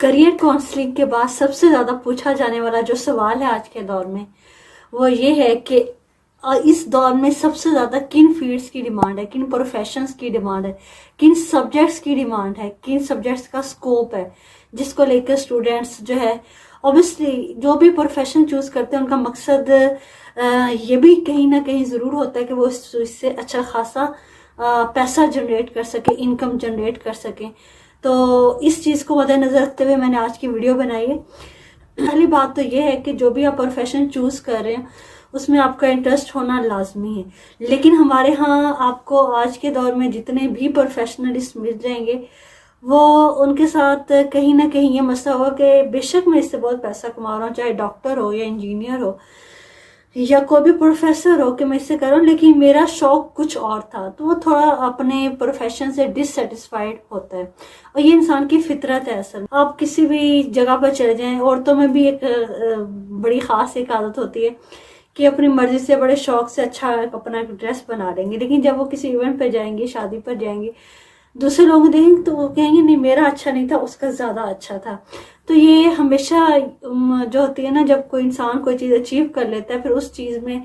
Career counselling کے بعد سب سے زیادہ پوچھا جانے والا جو سوال ہے آج کے دور میں وہ یہ ہے کہ اس دور میں سب سے زیادہ کن فیلڈز کی ڈیمانڈ ہے، کن پروفیشنز کی ڈیمانڈ ہے، کن سبجیکٹس کی ڈیمانڈ ہے، کن سبجیکٹس کا سکوپ ہے، جس کو لے کر اسٹوڈینٹس جو ہے اوبیسلی جو بھی پروفیشن چوز کرتے ہیں ان کا مقصد یہ بھی کہیں نہ کہیں ضرور ہوتا ہے کہ وہ اس سے اچھا خاصا پیسہ جنریٹ کر سکیں، انکم جنریٹ کر سکیں۔ تو اس چیز کو مد نظر رکھتے ہوئے میں نے آج کی ویڈیو بنائی ہے۔ پہلی بات تو یہ ہے کہ جو بھی آپ پروفیشن چوز کر رہے ہیں اس میں آپ کا انٹرسٹ ہونا لازمی ہے، لیکن ہمارے ہاں آپ کو آج کے دور میں جتنے بھی پروفیشنلسٹ مل جائیں گے وہ ان کے ساتھ کہیں نہ کہیں یہ مسئلہ ہوگا کہ بے شک میں اس سے بہت پیسہ کما رہا ہوں، چاہے ڈاکٹر ہو یا انجینئر ہو یا کوئی بھی پروفیسر ہو کہ میں اس سے کر رہا ہوں، لیکن میرا شوق کچھ اور تھا، تو وہ تھوڑا اپنے پروفیشن سے ڈسسیٹسفائیڈ ہوتا ہے، اور یہ انسان کی فطرت ہے۔ اصل آپ کسی بھی جگہ پر چلے جائیں، عورتوں میں بھی ایک بڑی خاص ایک عادت ہوتی ہے کہ اپنی مرضی سے بڑے شوق سے اچھا اپنا ڈریس بنا لیں گے، لیکن جب وہ کسی ایونٹ پہ جائیں گے، شادی پر جائیں گے، دوسرے لوگ دیکھیں گے تو وہ کہیں گے نہیں میرا اچھا نہیں تھا، اس کا زیادہ اچھا تھا۔ تو یہ ہمیشہ جو ہوتی ہے نا، جب کوئی انسان کوئی چیز اچیو کر لیتا ہے پھر اس چیز میں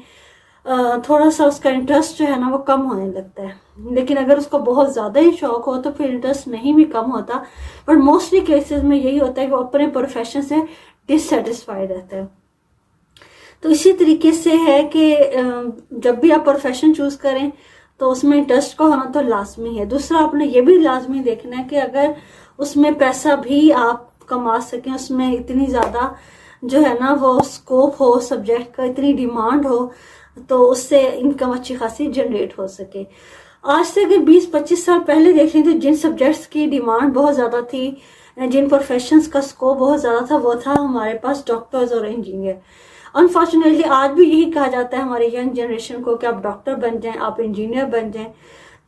تھوڑا سا اس کا انٹرسٹ جو ہے نا وہ کم ہونے لگتا ہے، لیکن اگر اس کو بہت زیادہ ہی شوق ہو تو پھر انٹرسٹ نہیں بھی کم ہوتا، بٹ موسٹلی کیسز میں یہی ہوتا ہے کہ وہ اپنے پروفیشن سے ڈسسیٹسفائیڈ رہتا ہے۔ تو اسی طریقے سے ہے کہ جب بھی آپ پروفیشن چوز کریں تو اس میں انٹرسٹ کا ہونا تو لازمی ہے۔ دوسرا آپ نے یہ بھی لازمی دیکھنا ہے کہ اگر اس میں پیسہ بھی آپ کما سکیں، اس میں اتنی زیادہ جو ہے نا وہ سکوپ ہو سبجیکٹ کا، اتنی ڈیمانڈ ہو تو اس سے انکم اچھی خاصی جنریٹ ہو سکے۔ آج سے اگر 20-25 سال پہلے دیکھ لیں تو جن سبجیکٹس کی ڈیمانڈ بہت زیادہ تھی، جن پروفیشنز کا سکوپ بہت زیادہ تھا، وہ تھا ہمارے پاس ڈاکٹرز اور انجینئر۔ انفارچونیٹلی آج بھی یہی کہا جاتا ہے ہماری ینگ جنریشن کو کہ آپ ڈاکٹر بن جائیں، آپ انجینئر بن جائیں،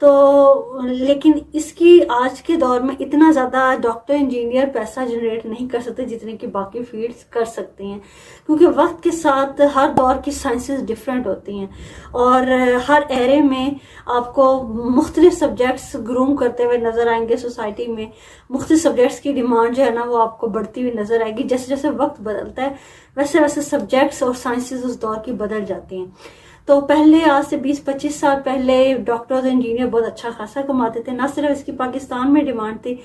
تو لیکن اس کی آج کے دور میں اتنا زیادہ ڈاکٹر انجینئر پیسہ جنریٹ نہیں کر سکتے جتنے کہ باقی فیلڈز کر سکتے ہیں، کیونکہ وقت کے ساتھ ہر دور کی سائنسز ڈیفرنٹ ہوتی ہیں اور ہر ایرے میں آپ کو مختلف سبجیکٹس گروم کرتے ہوئے نظر آئیں گے۔ سوسائٹی میں مختلف سبجیکٹس کی ڈیمانڈ جو ہے نا وہ آپ کو بڑھتی ہوئی نظر آئے گی۔ جیسے جیسے وقت بدلتا ہے ویسے ویسے سبجیکٹس اور سائنسز اس دور کی بدل جاتی ہیں۔ تو پہلے آج سے 20-25 سال پہلے ڈاکٹر اور انجینئر بہت اچھا خاصا کماتے تھے، نہ صرف اس کی پاکستان میں ڈیمانڈ تھی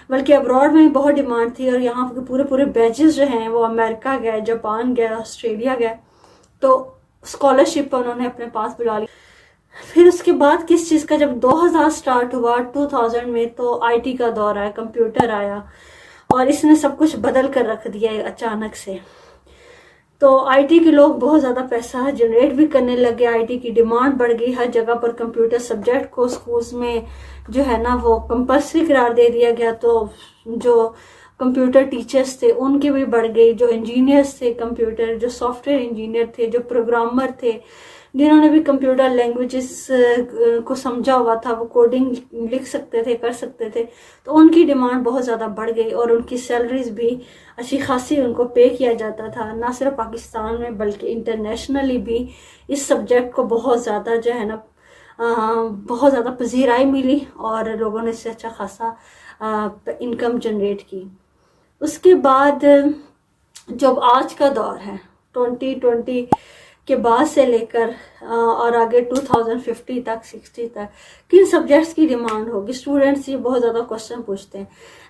بلکہ ابراڈ میں بھی بہت ڈیمانڈ تھی، اور یہاں کے پورے بیچز جو ہیں وہ امریکہ گئے، جاپان گئے، آسٹریلیا گئے، تو اسکالرشپ انہوں نے اپنے پاس بلا لی۔ پھر اس کے بعد کس چیز کا، جب 2000 سٹارٹ ہوا 2000 میں، تو آئی ٹی کا دور آیا، کمپیوٹر آیا اور اس نے سب کچھ بدل کر رکھ دیا ہے اچانک سے۔ تو آئی ٹی کے لوگ بہت زیادہ پیسہ جنریٹ بھی کرنے لگے، آئی ٹی کی ڈیمانڈ بڑھ گئی، ہر جگہ پر کمپیوٹر سبجیکٹ کو سکولز میں جو ہے نا وہ کمپلسری قرار دے دیا گیا، تو جو کمپیوٹر ٹیچرز تھے ان کی بھی بڑھ گئی، جو انجینئرز تھے کمپیوٹر، جو سافٹ ویئر انجینئر تھے، جو پروگرامر تھے، جنہوں نے بھی کمپیوٹر لینگویجز کو سمجھا ہوا تھا، وہ کوڈنگ لکھ سکتے تھے، کر سکتے تھے، تو ان کی ڈیمانڈ بہت زیادہ بڑھ گئی اور ان کی سیلریز بھی اچھی خاصی ان کو پے کیا جاتا تھا، نہ صرف پاکستان میں بلکہ انٹرنیشنلی بھی اس سبجیکٹ کو بہت زیادہ جو ہے نا بہت زیادہ پذیرائی ملی اور لوگوں نے اس سے اچھا خاصا انکم جنریٹ کی۔ اس کے بعد جب آج کا دور ہے 2020 کے بعد سے لے کر اور آگے 2050 تک 60 تک کن سبجیکٹس کی ڈیمانڈ ہوگی، اسٹوڈنٹس یہ بہت زیادہ کوشچن پوچھتے ہیں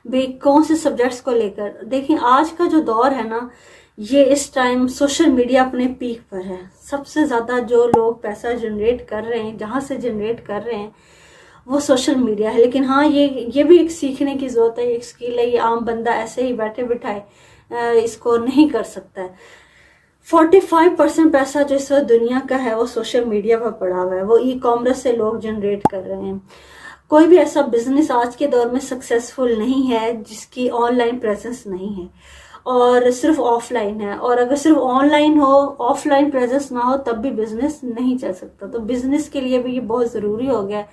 بھئی کون سے سبجیکٹس کو لے کر۔ دیکھیں آج کا جو دور ہے نا یہ اس ٹائم سوشل میڈیا اپنے پیک پر ہے، سب سے زیادہ جو لوگ پیسہ جنریٹ کر رہے ہیں، جہاں سے جنریٹ کر رہے ہیں وہ سوشل میڈیا ہے، لیکن ہاں یہ بھی ایک سیکھنے کی ضرورت ہے، ایک اسکل ہے، یہ عام بندہ ایسے ہی بیٹھے بٹھائے اس کو نہیں کر سکتا ہے۔ 45% پیسہ جو اس وقت دنیا کا ہے وہ سوشل میڈیا پر پڑا ہوا ہے، وہ ای کامرس سے لوگ جنریٹ کر رہے ہیں۔ کوئی بھی ایسا بزنس آج کے دور میں سکسیسفل نہیں ہے جس کی آن لائن پریزنس نہیں ہے اور صرف آف لائن ہے، اور اگر صرف on line who of line presence نہ ہو تب بھی بزنس نہیں چل سکتا۔ تو بزنس کے لیے بھی یہ بہت ضروری ہو گیا ہے،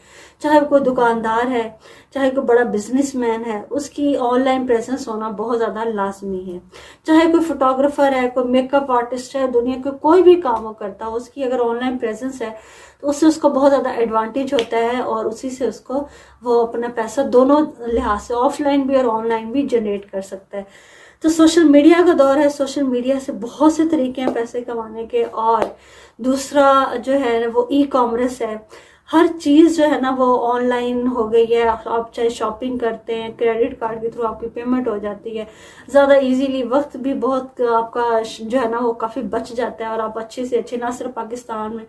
چاہے کوئی دکاندار ہے، چاہے کوئی بڑا بزنس مین ہے، اس کی آن لائن پریزنس ہونا بہت زیادہ لازمی ہے. چاہے کوئی فوٹوگرافر ہے، کوئی میک اپ آرٹسٹ ہے، دنیا کے کوئی بھی کام وہ کرتا ہے، اس کی اگر آن لائن پریزنس ہے تو اس سے اس کو بہت زیادہ ایڈوانٹیج ہوتا ہے، اور اسی سے اس کو وہ اپنا پیسہ دونوں لحاظ سے آف لائن بھی اور آن لائن بھی جنریٹ کر سکتا ہے. تو سوشل میڈیا کا دور ہے، سوشل میڈیا سے بہت سے طریقے ہیں پیسے کمانے کے. اور دوسرا جو ہے وہ ای کامرس ہے. ہر چیز جو ہے نا وہ آن لائن ہو گئی ہے. آپ چاہے شاپنگ کرتے ہیں، کریڈٹ کارڈ کے تھرو آپ کی پیمنٹ ہو جاتی ہے زیادہ ایزیلی، وقت بھی بہت آپ کا جو ہے نا وہ کافی بچ جاتا ہے، اور آپ اچھے سے اچھے، نہ صرف پاکستان میں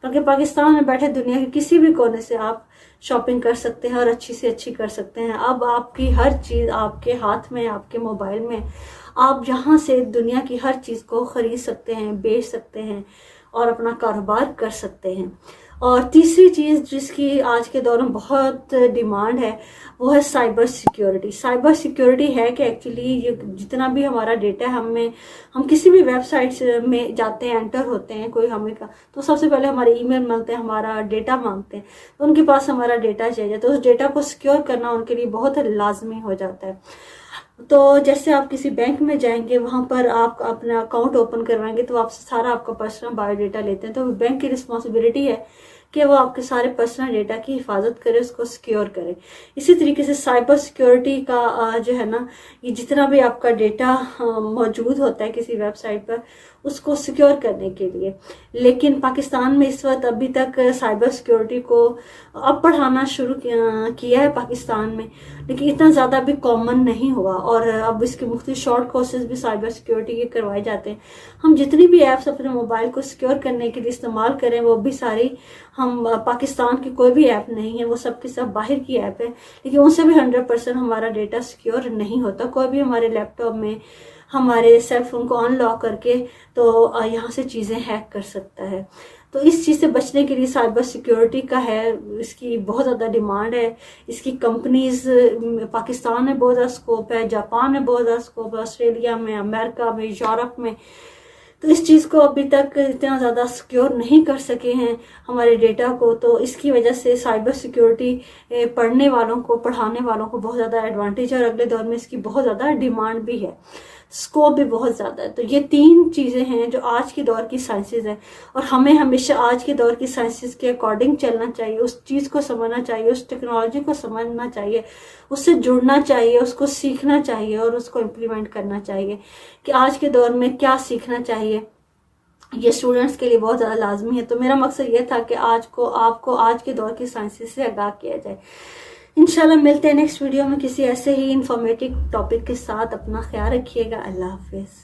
بلکہ پاکستان میں بیٹھے دنیا کے کسی بھی کونے سے آپ شاپنگ کر سکتے ہیں اور اچھی سے اچھی کر سکتے ہیں. اب آپ کی ہر چیز آپ کے ہاتھ میں، آپ کے موبائل میں، آپ جہاں سے دنیا کی ہر چیز کو خرید سکتے ہیں، بیچ سکتے ہیں اور اپنا کاروبار کر سکتے ہیں. اور تیسری چیز جس کی آج کے دور میں بہت ڈیمانڈ ہے وہ ہے سائبر سیکیورٹی. سائبر سیکیورٹی ہے کہ ایکچولی یہ جتنا بھی ہمارا ڈیٹا ہے، ہم کسی بھی ویب سائٹ میں جاتے ہیں، انٹر ہوتے ہیں، کوئی ہمیں تو سب سے پہلے ہمارے ای میل مانگتے ہیں، ہمارا ڈیٹا مانگتے ہیں، تو ان کے پاس ہمارا ڈیٹا چاہیے، تو اس ڈیٹا کو سیکیور کرنا ان کے لیے بہت لازمی ہو جاتا ہے. تو جیسے آپ کسی بینک میں جائیں گے، وہاں پر آپ اپنا اکاؤنٹ اوپن کروائیں گے تو آپ سے سارا آپ کا پرسنل بایو ڈیٹا لیتے ہیں، تو بینک کی رسپانسبلٹی ہے کہ وہ آپ کے سارے پرسنل ڈیٹا کی حفاظت کرے، اس کو سیکیور کرے. اسی طریقے سے سائبر سیکیورٹی کا جو ہے نا، یہ جتنا بھی آپ کا ڈیٹا موجود ہوتا ہے کسی ویب سائٹ پر، اس کو سیکیور کرنے کے لیے. لیکن پاکستان میں اس وقت ابھی تک سائبر سیکیورٹی کو اب پڑھانا شروع کیا ہے پاکستان میں، لیکن اتنا زیادہ بھی کامن نہیں ہوا، اور اب اس کے مختلف شارٹ کورسز بھی سائبر سیکیورٹی کے کروائے جاتے ہیں. ہم جتنی بھی ایپس اپنے موبائل کو سیکیور کرنے کے لیے استعمال کریں، وہ بھی ساری ہم پاکستان کی کوئی بھی ایپ نہیں ہے، وہ سب کے سب باہر کی ایپ ہے، لیکن ان سے بھی 100% ہمارا ڈیٹا سیکیور نہیں ہوتا. کوئی بھی ہمارے لیپ ٹاپ میں ہمارے سیل فون کو ان لاک کر کے تو یہاں سے چیزیں ہیک کر سکتا ہے. تو اس چیز سے بچنے کے لیے سائبر سیکیورٹی کا ہے، اس کی بہت زیادہ ڈیمانڈ ہے. اس کی کمپنیز پاکستان میں بہت زیادہ سکوپ ہے، جاپان میں بہت زیادہ سکوپ ہے، آسٹریلیا میں، امریکہ میں، یورپ میں. تو اس چیز کو ابھی تک اتنا زیادہ سیکیور نہیں کر سکے ہیں ہمارے ڈیٹا کو. تو اس کی وجہ سے سائبر سیکیورٹی پڑھنے والوں کو، پڑھانے والوں کو بہت زیادہ ایڈوانٹیج ہے، اور اگلے دور میں اس کی بہت زیادہ ڈیمانڈ بھی ہے، سکوپ بھی بہت زیادہ ہے. تو یہ 3 چیزیں ہیں جو آج کی دور کی سائنسز ہیں، اور ہمیں ہمیشہ آج کے دور کی سائنسز کے اکارڈنگ چلنا چاہیے، اس چیز کو سمجھنا چاہیے، اس ٹیکنالوجی کو سمجھنا چاہیے، اس سے جڑنا چاہیے، اس کو سیکھنا چاہیے اور اس کو امپلیمنٹ کرنا چاہیے کہ آج کے دور میں کیا سیکھنا چاہیے. یہ اسٹوڈنٹس کے لیے بہت زیادہ لازمی ہے. تو میرا مقصد یہ تھا کہ آپ کو آج کے دور کی سائنسز سے آگاہ کیا جائے. انشاءاللہ ملتے ہیں نیکسٹ ویڈیو میں کسی ایسے ہی انفارمیٹیو ٹاپک کے ساتھ. اپنا خیال رکھیے گا. اللہ حافظ.